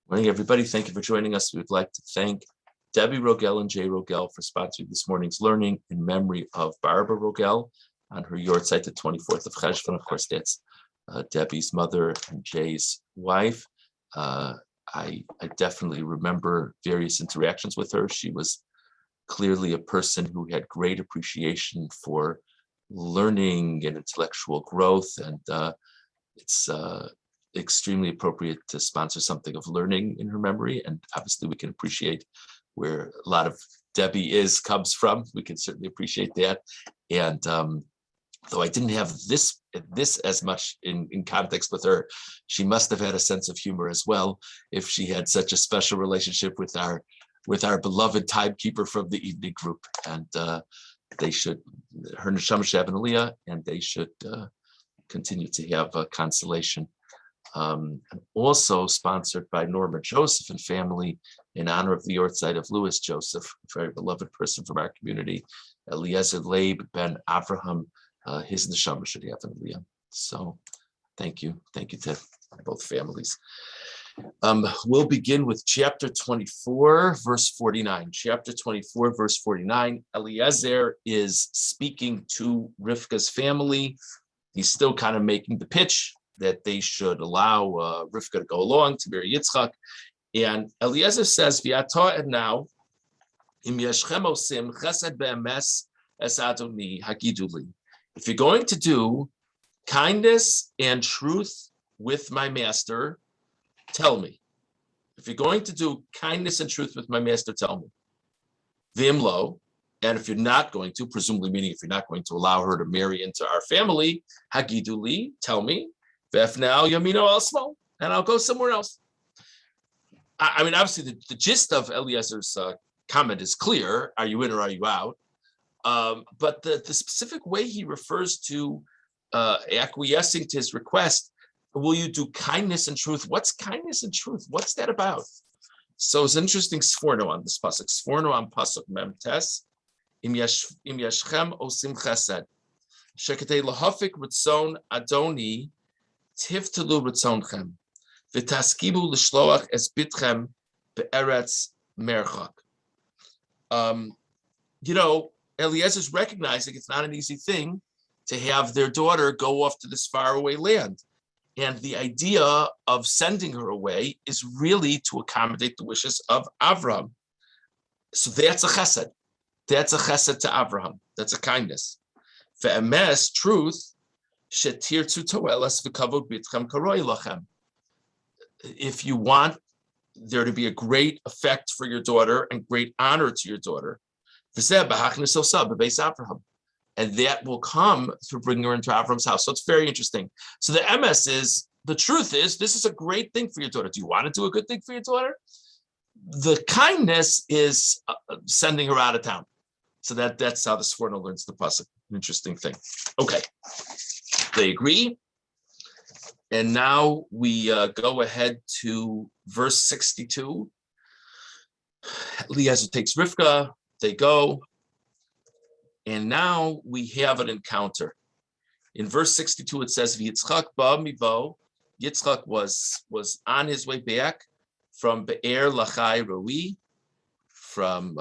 Morning, everybody. Thank you for joining us. We'd like to thank Debbie Rogel and Jay Rogel for sponsoring this morning's learning in memory of Barbara Rogel on her Yortzeit, the 24th of Cheshvan. Of course, that's Debbie's mother and Jay's wife. I definitely remember various interactions with her. She was clearly a person who had great appreciation for learning and intellectual growth, and it's extremely appropriate to sponsor something of learning in her memory. And obviously we can appreciate where a lot of Debbie comes from. We can certainly appreciate that. And though I didn't have this as much in context with her, she must have had a sense of humor as well, if she had such a special relationship with our beloved timekeeper from the evening group. And they should, her neshama should have an aliyah, and they should continue to have consolation. And also sponsored by Norma Joseph and family in honor of the Yortzeit of Louis Joseph, a very beloved person from our community. Eliezer Leib ben Avraham, his neshama should have an aliyah. So thank you to both families. We'll begin with chapter 24, verse 49. Chapter 24, verse 49. Eliezer is speaking to Rivka's family. He's still kind of making the pitch that they should allow Rivka to go along to marry Yitzchak. And Eliezer says, V'ata and now, im yeshchem osim chesed be'emes es Adoni hagidu li. If you're going to do kindness and truth with my master, tell me. If you're going to do kindness and truth with my master, tell me. V'imlo, and if you're not going to, presumably meaning if you're not going to allow her to marry into our family, hagidu li, tell me. Now Yamino Elsmo, and I'll go somewhere else. I mean, obviously, the gist of Eliezer's comment is clear: are you in or are you out? But the specific way he refers to acquiescing to his request, will you do kindness and truth? What's kindness and truth? What's that about? So it's an interesting sforno on this pasuk. Sforno on pasuk memtes im yashchem osim chesed sheketei lahafik ritzon Adoni. Tivtelu ritzonchem, v'taskibu l'shloach es bitchem be'eretz merchak. Eliezer's recognizing it's not an easy thing to have their daughter go off to this faraway land. And the idea of sending her away is really to accommodate the wishes of Avraham. So that's a chesed. That's a chesed to Avraham. That's a kindness. Ve'emes, truth, if you want there to be a great effect for your daughter and great honor to your daughter, and that will come through bringing her into Avram's house. So it's very interesting. So the truth is, this is a great thing for your daughter. Do you want to do a good thing for your daughter? The kindness is sending her out of town. So that's how the Sforno learns the pasuk. Interesting thing. Okay. They agree. And now we go ahead to verse 62. Eliezer takes Rivka, they go, and now we have an encounter. In verse 62, it says, Yitzchak ba mivo. Yitzchak was on his way back from Be'er Lachai Roi, from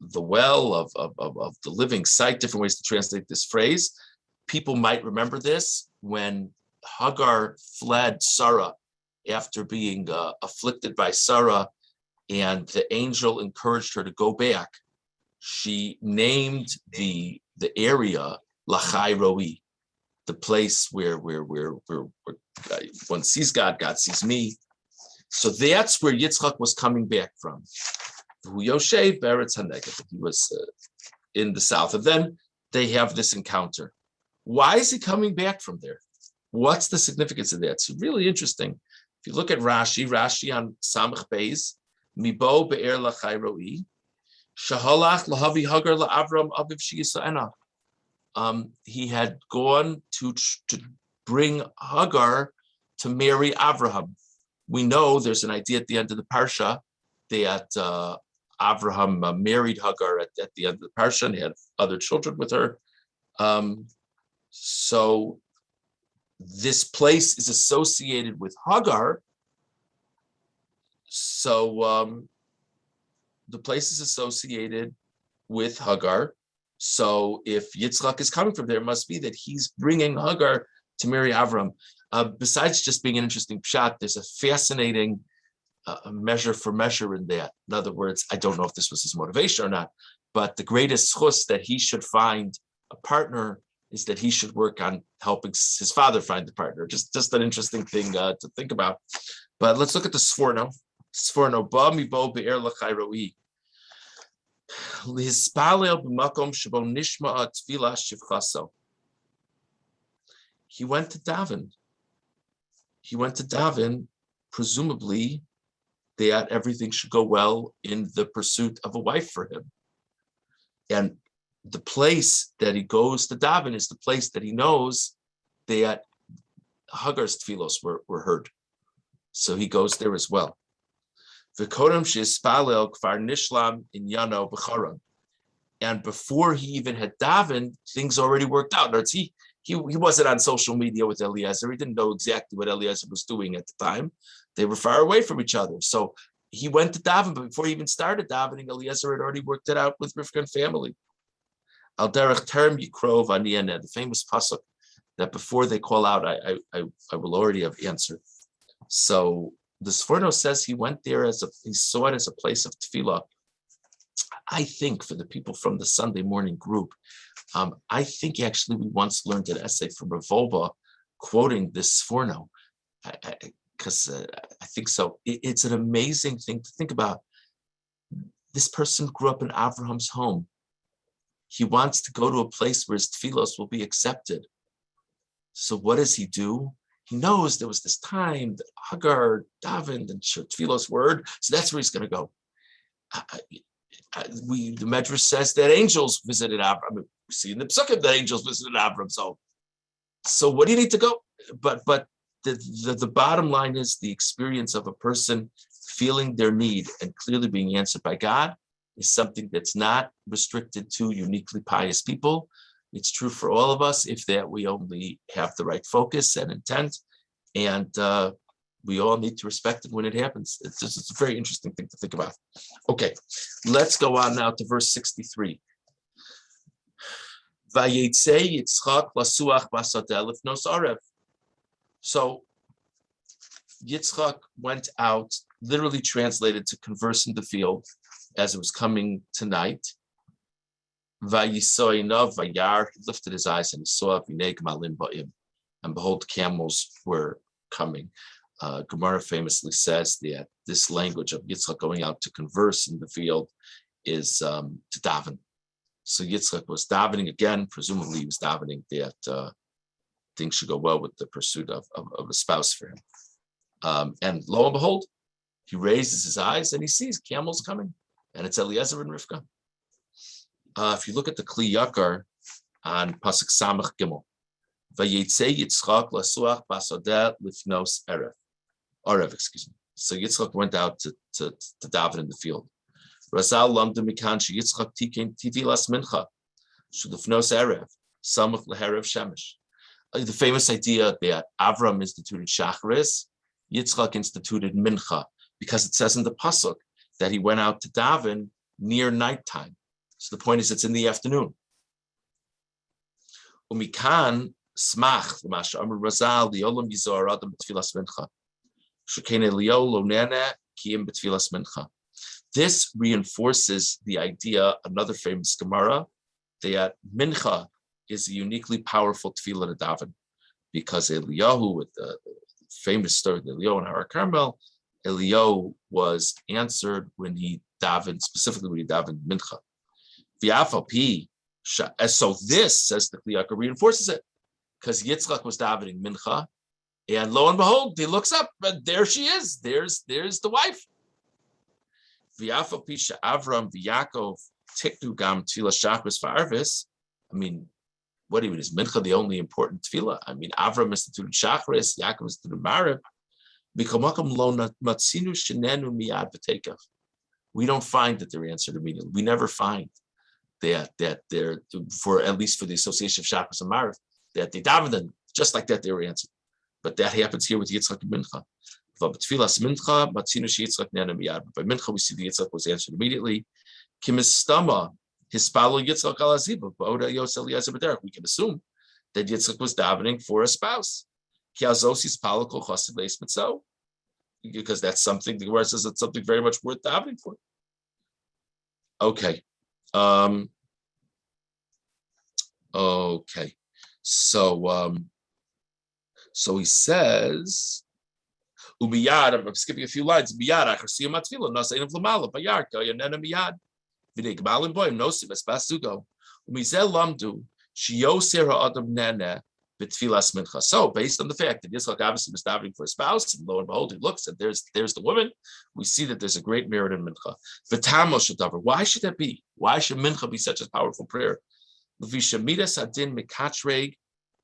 the well of the living site, different ways to translate this phrase. People might remember this when Hagar fled Sarah after being afflicted by Sarah, and the angel encouraged her to go back. She named the area Lachai Roi, the place where one sees God, God sees me. So that's where Yitzchak was coming back from. He was in the south. And then they have this encounter. Why is he coming back from there? What's the significance of that? It's really interesting. If you look at Rashi on Samach Beis, Mibo Be'er Lachai Roi, Shahalach Lahavi Hagar LaAvram Aviv Shiyisa'ena. He had gone to bring Hagar to marry Avraham. We know there's an idea at the end of the Parsha that Avraham married Hagar at the end of the Parsha and had other children with her. So this place is associated with Hagar, So the place is associated with Hagar. So if Yitzchak is coming from there, it must be that he's bringing Hagar to marry Avram. Besides just being an interesting pshat, there's a fascinating measure for measure in that. In other words, I don't know if this was his motivation or not, but the greatest chus that he should find a partner is that he should work on helping his father find the partner. Just an interesting thing to think about. But let's look at the Sforno. Sforno, ba mi bo be'er l'chai ro'i. Lihispalel b'makom shebo nishma'a tefillah shivchaso. He went to daven. Presumably that everything should go well in the pursuit of a wife for him. And the place that he goes to daven is the place that he knows that Hagar's tefillos were heard. So he goes there as well. V'kodem she'ispalel kvar nishlam inyano b'charan. And before he even had davened, things already worked out. He wasn't on social media with Eliezer. He didn't know exactly what Eliezer was doing at the time. They were far away from each other. So he went to daven, but before he even started davening, Eliezer had already worked it out with Rivka and family. Al derech terem yikrov aniyane, the famous pasuk that before they call out, I will already have answered. So the Sforno says he went there he saw it as a place of tefillah. I think for the people from the Sunday morning group, I think actually we once learned an essay from Revolba quoting this Sforno, because I think so. It's an amazing thing to think about. This person grew up in Abraham's home. He wants to go to a place where his tefillos will be accepted. So what does he do? He knows there was this time that Hagar davened and tefillos word, so that's where he's going to go. The Medrash says that angels visited Avram. I mean, we see in the Psukim that angels visited Avram. So what do you need to go? But the bottom line is the experience of a person feeling their need and clearly being answered by God is something that's not restricted to uniquely pious people. It's true for all of us if that we only have the right focus and intent, and we all need to respect it when it happens. It's a very interesting thing to think about. Okay, let's go on now to verse 63. Vayetze Yitzchak lasuach basadeh lifnos arev. So Yitzchak went out, literally translated to converse in the field as it was coming tonight. Vayisoinav vayar, he lifted his eyes and he saw vineg malim ba'im, and behold, camels were coming. Gemara famously says that this language of Yitzchak going out to converse in the field is to daven. So Yitzchak was davening again. Presumably, he was davening that things should go well with the pursuit of a spouse for him. And lo and behold, he raises his eyes and he sees camels coming, and it's Eliezer and Rivka. If you look at the Kli Yakar on Pasuk Samach Gimel, Vayetze Yitzchak lasuach basadeh lifnos arev, excuse me. So Yitzchak went out to daven in the field. Razal lamda mikan she Yitzchak tivilas mincha shulifnos erev samach leherev shemesh. The famous idea that Avram instituted Shacharis, Yitzchak instituted mincha, because it says in the pasuk that he went out to daven near nighttime. So the point is, it's in the afternoon. Umikan smach l'masha amar Razal liolam yizor adam b'tfilas mincha. This reinforces the idea, another famous Gemara, that mincha is a uniquely powerful tefillah to daven, because Eliyahu, with the famous story of Eliyahu and Har Carmel, Eliyahu was answered when he davened, specifically when he davened mincha. So this, says the Kli Yakar, reinforces it, because Yitzchak was davening mincha, and lo and behold, he looks up, and there she is. There's the wife. Avram v'Yaakov tiknu gam tefillah shachris v'arvis. I mean, what even is mincha the only important tefillah? I mean, Avram instituted shachris, Yaakov instituted mariv. B'komakam lo matzinu shenenu miyad v'teikav. We don't find that they're answered immediately. We never find that they're, for at least for the association of shachris and mariv, that they davened them just like that they were answered. But that happens here with Yitzchak and Mincha. By mincha, we see the Yitzchak was answered immediately. Kimistama, hispalo Yitzchak al aziba, ba'oda yos Eliezer b'derech. We can assume that Yitzchak was davening for a spouse. Because that's something the Gemara says it's something very much worth davening for. Okay. Okay. So he says, Umiyad, I'm skipping a few lines. Miyad, achasiyam matfila, nasayin v'lamala, bayar, kayanena miyad. V'nei g'malim boim, nosim, espasugo. Umizel lamdu, shiyoser ha'adam nene, b'tfilas mincha. So, based on the fact that Yitzchak obviously was davening for a spouse, and lo and behold, he looks, and there's the woman, we see that there's a great merit in mincha. V'tamo shadavar. Why should that be? Why should mincha be such a powerful prayer? L'vishamidas adin mikachreg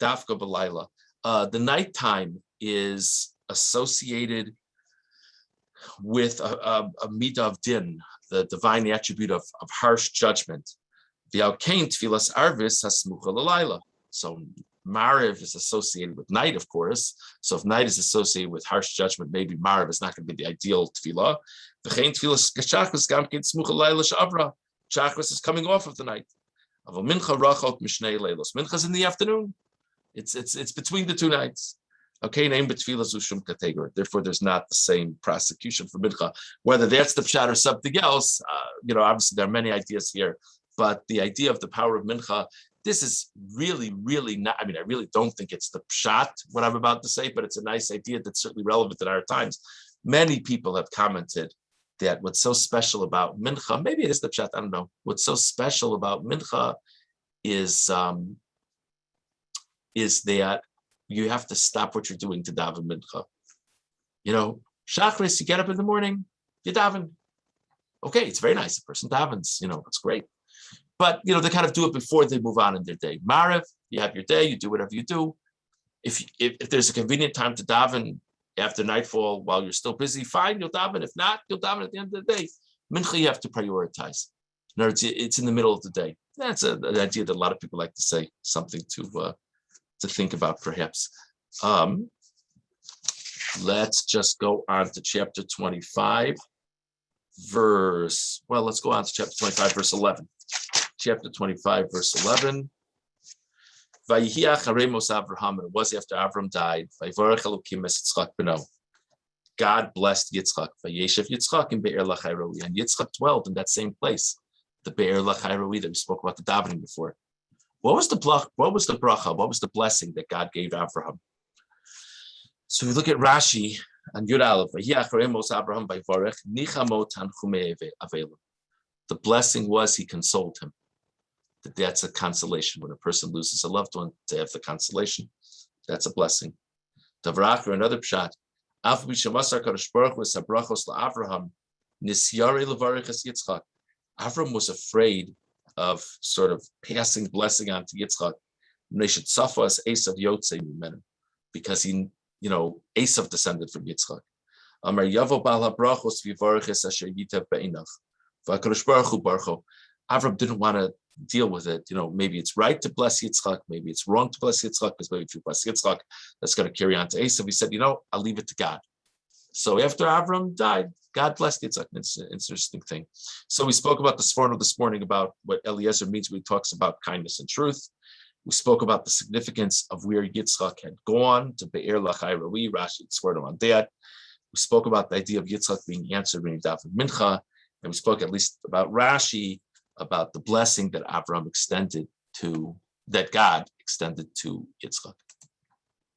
dafka b'layla. The nighttime is associated with a midah of din, the divine attribute of harsh judgment. So Mariv is associated with night, of course. So if night is associated with harsh judgment, maybe Mariv is not going to be the ideal tefillah. Chakras is coming off of the night. Mincha is in the afternoon. It's between the two nights. Okay, name betfila zushum kategor. Therefore, there's not the same prosecution for mincha. Whether that's the pshat or something else, obviously there are many ideas here. But the idea of the power of mincha, this is really, really not. I mean, I really don't think it's the pshat what I'm about to say, but it's a nice idea that's certainly relevant in our times. Many people have commented that what's so special about mincha, maybe it is the pshat, I don't know. What's so special about mincha is that you have to stop what you're doing to daven mincha. Shachris, you get up in the morning, you daven. Okay, it's very nice. The person davens, it's great. But, they kind of do it before they move on in their day. Mariv, you have your day, you do whatever you do. If there's a convenient time to daven after nightfall while you're still busy, fine, you'll daven. If not, you'll daven at the end of the day. Mincha, you have to prioritize. In other words, it's in the middle of the day. That's an idea that a lot of people like to say, something to think about, perhaps. Let's just go on to chapter 25, let's go on to chapter 25, verse 11. Chapter 25, verse 11. Avraham, and it was after Avram died. God blessed Yitzchak. And Yitzchak dwelled in that same place, the Be'er Lachai that we spoke about the davening before. What was the bracha? What was the blessing that God gave Abraham? So we look at Rashi and Yud Aleph. The blessing was he consoled him. That's a consolation. When a person loses a loved one, to have the consolation, that's a blessing. Tavrach, or another pshat. Avram was afraid of sort of passing blessing on to Yitzchak. Because Esav descended from Yitzchak. Avram didn't want to deal with it. Maybe it's right to bless Yitzchak, maybe it's wrong to bless Yitzchak, because maybe if you bless Yitzchak, that's going to carry on to Esav. He said, I'll leave it to God. So after Avram died, God blessed Yitzchak. It's an interesting thing. So we spoke about the Sforno this morning about what Eliezer means when he talks about kindness and truth. We spoke about the significance of where Yitzchak had gone to Be'er Lachai Rawi, Rashi Sforno on that. We spoke about the idea of Yitzchak being answered when he davened Mincha, and we spoke at least about Rashi, about the blessing that Avram that God extended to Yitzchak.